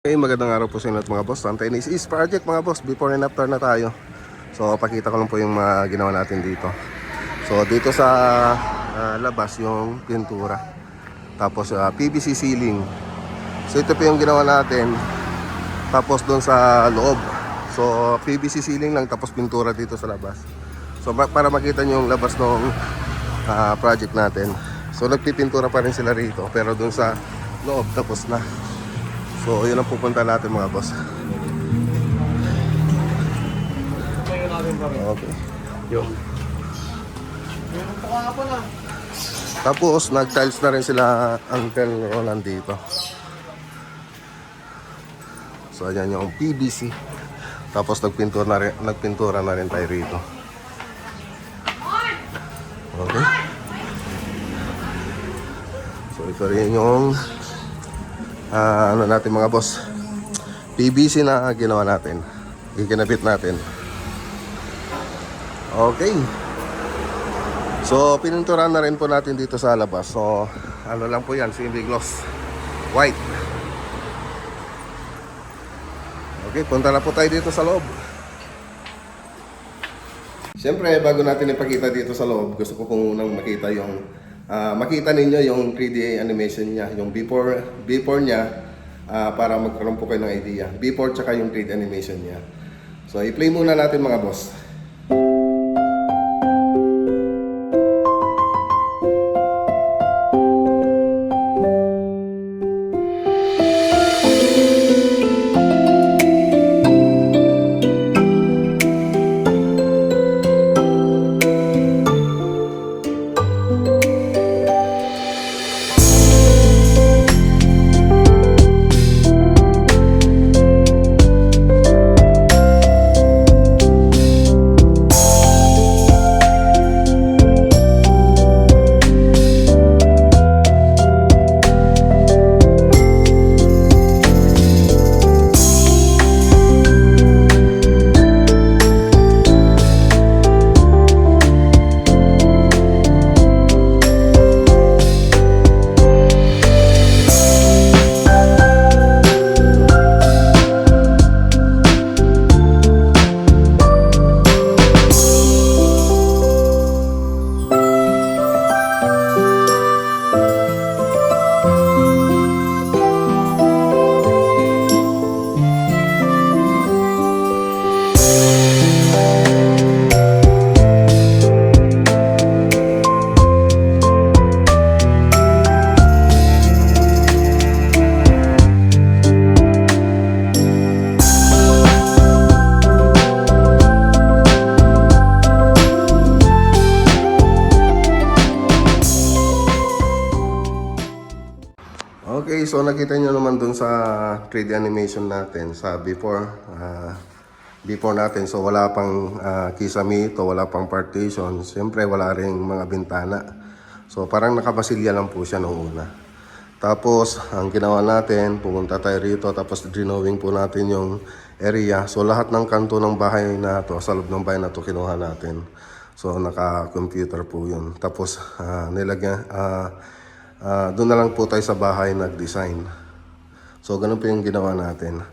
Okay, magandang araw po sa inyo mga boss. Antayin is project mga boss. Before and after na tayo. So, pakita ko lang po yung mga ginawa natin dito. So, dito sa labas yung pintura. Tapos, PVC ceiling. So, ito po yung ginawa natin. Tapos, doon sa loob. So, PVC ceiling lang. Tapos, pintura dito sa labas. So, para makita nyo yung labas ng project natin. So, nagpipintura pa rin sila rito. Pero doon sa loob, tapos na. So, yun ang pupunta natin mga boss. Okay. Yun. Tapos, nag-tiles na rin sila Uncle Roland dito. So, ayan yung PVC. Tapos, nagpintura na rin tayo rito. Okay. So, ito rin yung ano natin mga boss, PVC na ginawa natin, ikinabit natin. Okay, so pininturahan na rin po natin dito sa labas. So ano lang po yan, simple gloss white. Okay, punta na po tayo dito sa loob. Siyempre, bago natin ipakita dito sa loob, gusto ko pong unang makita yung makita ninyo yung 3D animation niya, yung before niya, para magkaroon po kayo ng idea. Before tsaka yung 3D animation niya. So, i-play muna natin mga boss. Okay, so nakita nyo naman dun sa 3D animation natin sa before natin. So wala pang kisamito, wala pang partition. Siyempre wala ring mga bintana. So parang nakabasilya lang po siya noong una. Tapos ang ginawa natin, pumunta tayo rito. Tapos drawing po natin yung area. So lahat ng kanto ng bahay na to, sa loob ng bahay na to, kinuha natin. So naka-computer po yun. Tapos nilagyan... doon na lang po tayo sa bahay nag-design. So, ganun po yung ginawa natin.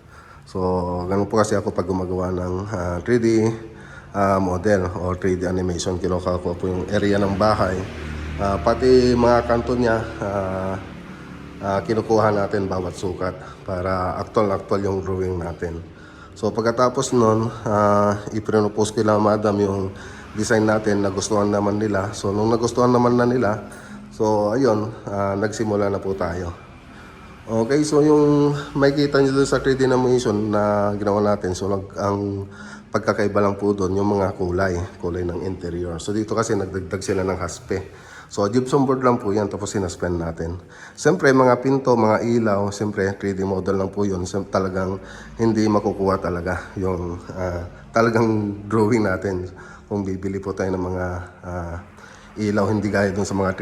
So, ganun po kasi ako pag gumagawa ng 3D model o 3D animation. Kinuha ko po yung area ng bahay. Pati mga kanto niya, kinukuha natin bawat sukat para actual yung drawing natin. So, pagkatapos nun, ipinopose ko lang madam yung design natin, nagustuhan naman nila. So, nung nagustuhan naman na nila, so, ayun, nagsimula na po tayo. Okay, so yung makikita nyo doon sa 3D animation na ginawa natin, so ang pagkakaiba lang po doon, yung mga kulay ng interior. So, dito kasi nagdagdag sila ng haspe. So, gypsum board lang po yan, tapos sinaspend natin. Siyempre, mga pinto, mga ilaw, siyempre, 3D model lang po yun. Talagang hindi makukuha talaga yung talagang drawing natin. Kung bibili po tayo ng mga... ilaw, hindi gaya dun sa mga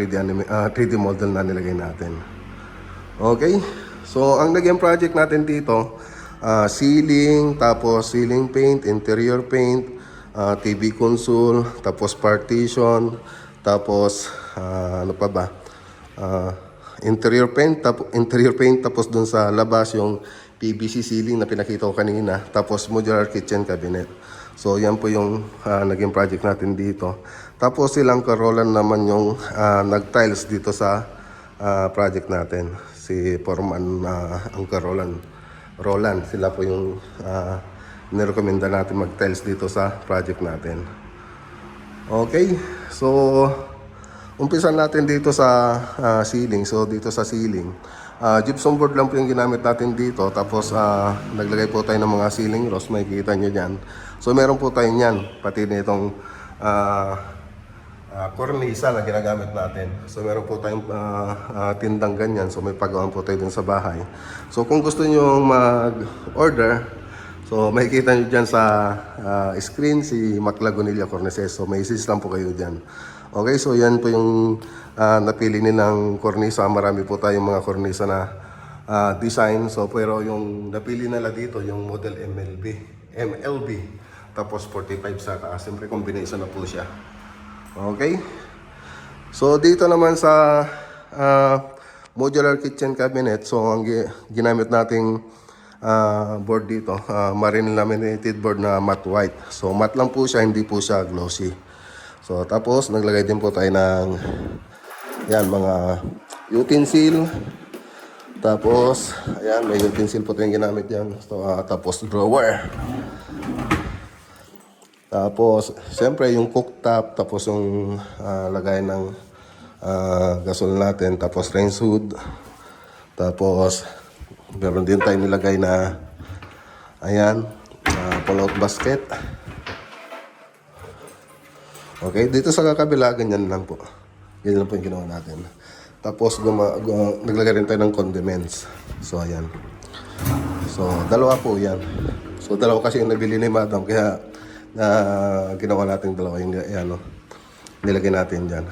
3D model na nilagay natin. Okay, so ang naging project natin dito, ceiling, tapos ceiling paint, interior paint, TV console, tapos partition, tapos ano pa ba, interior paint tapos dun sa labas yung PVC ceiling na pinakita ko kanina. Tapos modular kitchen cabinet. So yan po yung naging project natin dito. Tapos silang karolan naman yung nag-tiles dito sa project natin. Si Foreman ang karolan. Roland, sila po yung nirekomenda natin mag-tiles dito sa project natin. Okay, so umpisan natin dito sa ceiling. So dito sa ceiling, gypsum board lang po yung ginamit natin dito. Tapos naglagay po tayo ng mga ceiling rose, makikita nyo dyan. So meron po tayo nyan, pati nitong cornisa na ginagamit natin. So meron po tayong tindang ganyan. So may pagawaan po tayo dun sa bahay. So kung gusto nyo mag-order, so makikita nyo dyan sa screen si Mac Lagunilla Cornices. So may isis lang po kayo dyan. Okay, so yan po yung napili nilang cornisa. Marami po tayong mga cornisa na design. So pero yung napili nila dito, yung model MLB. Tapos 45 sa taas. Siyempre combination na po siya. Okay. So dito naman sa modular kitchen cabinet, so ang ginamit nating board dito, marine laminated board na matte white. So matte lang po siya, hindi po siya glossy. So tapos naglagay din po tayo ng yan, mga utensil. Tapos ayan, may utensil po tayong ginamit yan. So, tapos drawer. Tapos siyempre yung cooktop, tapos yung lagay ng gasol natin, tapos range hood. Tapos meron din tayo nilagay na ayan, pull-out basket. Okay, dito sa kabila, ganyan lang po. Ganyan lang po yung ginawa natin. Tapos naglagay rin tayo ng condiments. So ayan. So dalawa po yan. So dalawa kasi yung nabili ni Madam, kaya ginawa natin dalawa yung nilagay natin dyan.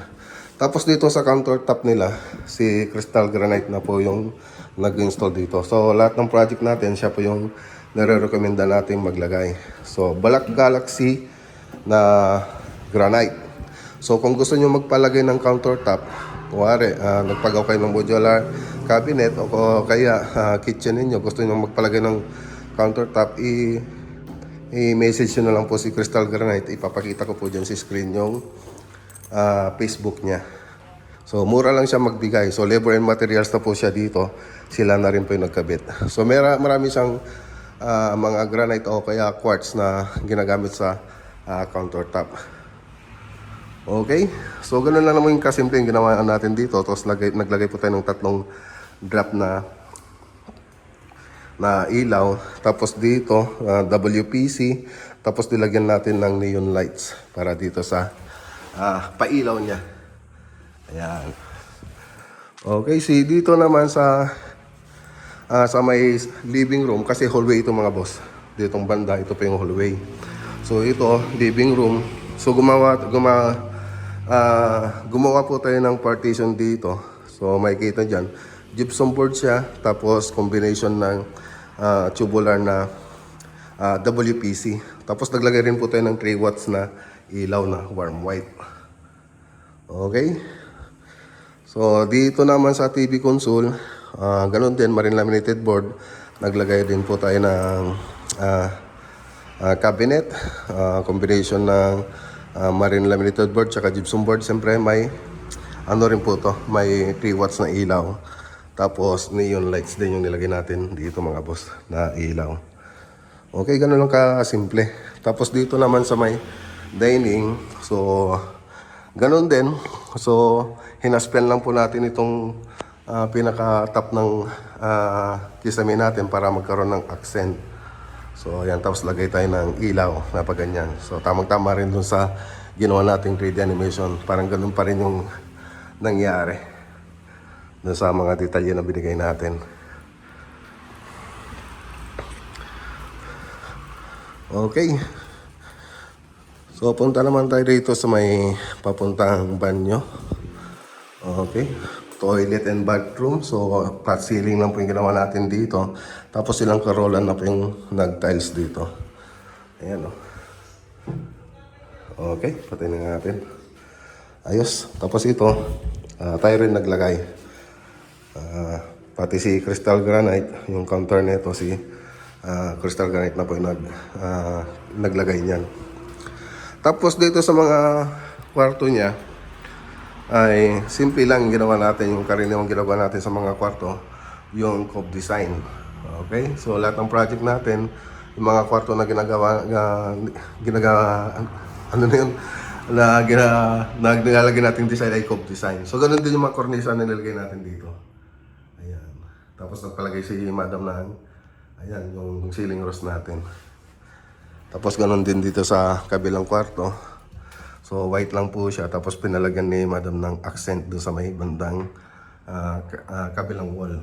Tapos dito sa countertop nila, si Crystal Granite na po yung nag-install dito. So lahat ng project natin, siya po yung nare-recommenda natin maglagay. So Black Galaxy na granite. So kung gusto nyo magpalagay ng countertop, kuwari nagpagaw kayo ng modular cabinet o kaya kitchen ninyo, gusto nyo magpalagay ng countertop, i-message nyo na lang po si Crystal Granite. Ipapakita ko po dyan si screen yung Facebook niya. So mura lang siya magbigay. So labor and materials na po siya dito. Sila na rin po yung nagkabit. So marami siyang mga granite o kaya quartz na ginagamit sa countertop. Okay, so ganun lang naman yung kasimple yung ginawa natin dito. Tapos naglagay po tayo ng tatlong drop na ilaw. Tapos dito WPC. Tapos nilagyan natin ng neon lights para dito sa pailaw niya. Ayan. Okay, see dito naman sa may living room, kasi hallway ito mga boss. Ditong banda, ito pa yung hallway. So ito, living room. So gumawa po tayo ng partition dito. So makikita dyan, gypsum board siya, tapos combination ng tubular na WPC. Tapos naglagay rin po tayo ng 3 watts na ilaw na warm white. Okay. So dito naman sa TV console, ganun din, marine laminated board. Naglagay din po tayo ng cabinet, combination ng marine laminated board tsaka gypsum board. Siyempre may ano rin po to, may 3 watts na ilaw. Tapos neon lights din yung nilagay natin dito mga boss na ilaw. Okay, ganun lang ka-simple. Tapos dito naman sa may dining, so ganun din. So hinaspel lang po natin itong pinaka-top ng kisame natin para magkaroon ng accent. So ayan, tapos lagay tayo ng ilaw na paganyan. So tamang-tama rin dun sa ginawa nating 3D animation. Parang ganun pa rin yung nangyari dun sa mga detalye na binigay natin. Okay. So punta naman tayo dito sa may papuntang banyo. Okay. Toilet and bathroom. So flat ceiling lang po yung ginawa natin dito. Tapos silang karolan na po yung nag-tiles dito. Ayan o. Okay, patay na natin. Ayos. Tapos ito, tayo rin naglagay. Pati si Crystal Granite, yung counter nito si Crystal Granite na po yung naglagay niyan. Tapos dito sa mga kwarto niya ay simple lang ginawa natin, yung karaniwang ginawa natin sa mga kwarto, yung cove design. Okay? So lahat ng project natin, yung mga kwarto na ginagawa ano na yun, na nilalagay natin design ay cove design. So ganun din yung mga cornisa na nilagay natin dito. Ayan. Tapos nagpalagay si Madam ng ayan, yung ceiling rose natin. Tapos ganun din dito sa kabilang kwarto. So white lang po siya. Tapos pinalagyan ni Madam ng accent doon sa may bandang kabilang wall.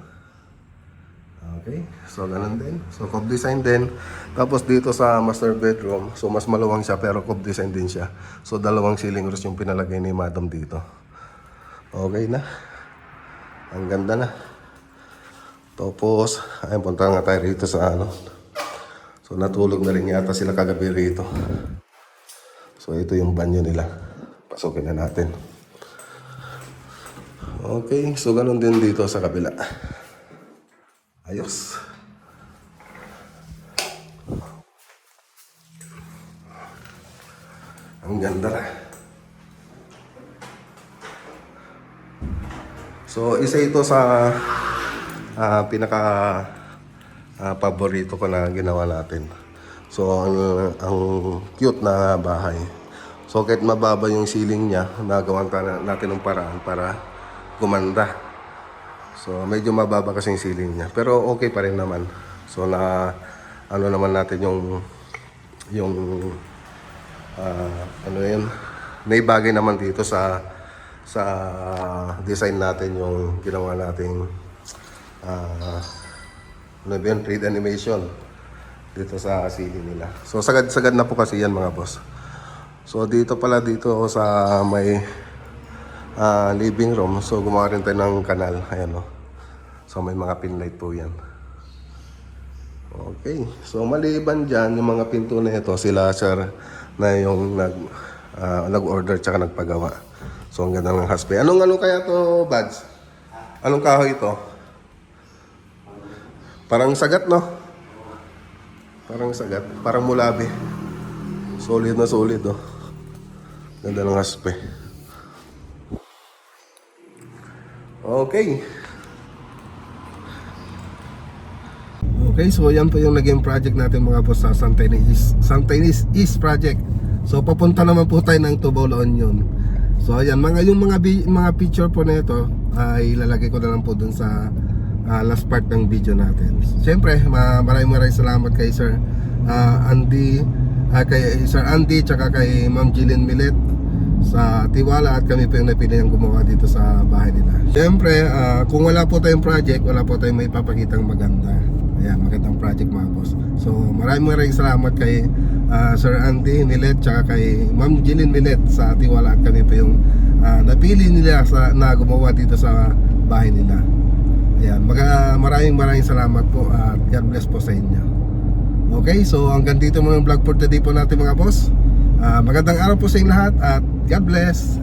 Okay, so ganun din. So cove design din. Tapos dito sa master bedroom, so mas maluwang siya pero cove design din siya. So dalawang ceiling rose yung pinalagay ni Madam dito. Okay na. Ang ganda na. Tapos, ayun, punta nga tayo rito sa ano. So natulog na rin yata sila kagabi rito. So ito yung banyo nila. Pasukin na natin. Okay, so ganun din dito sa kabila. Ayos. Ang ganda na. So isa ito sa pinaka paborito ko na ginawa natin. So ang cute na bahay. So kahit mababa yung ceiling niya, nagawan natin ng paraan para gumanda. So medyo mababa kasi yung ceiling niya, pero okay pa rin naman. So na ano naman natin yung ano yun, naibagay naman dito sa design natin yung ginawa nating ano ba yun, 3D animation dito sa ceiling nila. So sagad-sagad na po kasi yan mga boss. So dito pala dito sa may living room, so gumawa rin tayo ng kanal. Ayan o. So may mga pin light po yan. Okay. So maliban dyan, yung mga pinto na ito, sila sir na yung nag-order tsaka nagpagawa. So ang ganda ng haspe. Anong kaya to, Bads? Anong kahoy ito? Parang sagat, no? Parang sagat. Parang mulabi. Solid na solid, oh. Ganda ng haspe. Okay. Okay, so yan po yung naging project natin mga boss sa Santanis East Project. So papunta naman po tayo ng Tuboloan yun. So ayan, yung mga picture po na ito ay ilalagay ko na lang po dun sa last part ng video natin. Siyempre, maraming salamat kay Sir Andy, kay Sir Andy tsaka kay Ma'am Jillian Milet sa tiwala at kami po yung napili ang gumawa dito sa bahay nila. Siyempre, kung wala po tayong project, wala po tayong may papakitang maganda. Ayan, magandang project mga boss. So maraming salamat kay Sir Andy Milet tsaka kay Ma'am Jillian Milet sa tiwala at kami po yung napili nila na gumawa dito sa bahay nila. Ayan, maraming salamat po at God bless po sa inyo. Okay, so hanggang dito muna yung vlog for today po natin mga boss. Magandang araw po sa inyong lahat at God bless.